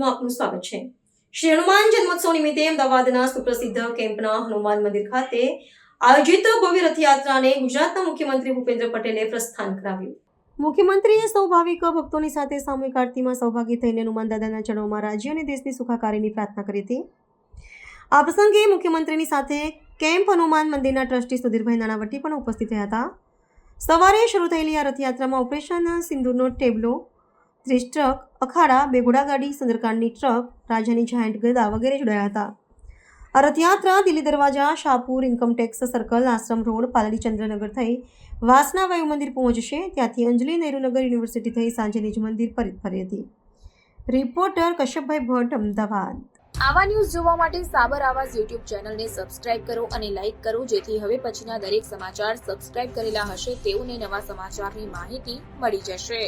ન્યૂઝમાં આપનું સ્વાગત છે। શ્રી હનુમાન જન્મોત્સવ નિમિત્તે અમદાવાદના સુપ્રસિદ્ધ કેમ્પના હનુમાન મંદિર ખાતે આયોજિત ભવ્ય રથયાત્રાને ગુજરાતના મુખ્યમંત્રી ભૂપેન્દ્ર પટેલે પ્રસ્થાન કરાવ્યું। મુખ્યમંત્રીએ સ્વાભાવિક ભક્તોની સાથે સામૂહિક આરતીમાં સહભાગી થઈને હનુમાન દાદાના ચરણોમાં રાજ્ય અને દેશની સુખાકારીની પ્રાર્થના કરી હતી। આ પ્રસંગે મુખ્યમંત્રીની સાથે કેમ્પ હનુમાન મંદિરના ટ્રસ્ટી સુધીરભાઈ નાણાવટી પણ ઉપસ્થિત રહ્યા હતા। સવારે શરૂ થયેલી આ રથયાત્રામાં ઓપરેશન સિંદૂરનો ટેબ્લો, 30 ટ્રક, અખાડા, 2 ઘોડાગાડી, સુંદરકાંડની ટ્રક, રાજાની જાયન્ટ ગદા વગેરે જોડાયા હતા। આ રથયાત્રા દિલ્હી દરવાજા, શાહપુર, ઇન્કમટેક્સ સર્કલ, આશ્રમ રોડ, પાલડી ચંદ્રનગર થઈ વાસના વાયુ મંદિર પહોંચશે। ત્યાંથી અંજલિ નહેરુનગર યુનિવર્સિટી થઈ સાંજે નિજ મંદિર પરત ફરી હતી। રિપોર્ટર કશ્યપભાઈ ભટ્ટ, અમદાવાદ। આવા ન્યૂઝ જોવા માટે સાબર આવાઝ યુટ્યુબ ચેનલને સબસ્ક્રાઇબ કરો અને લાઇક કરો, જેથી હવે પછીના દરેક સમાચાર સબસ્ક્રાઇબ કરેલા હશે તેઓને નવા સમાચારની માહિતી મળી જશે।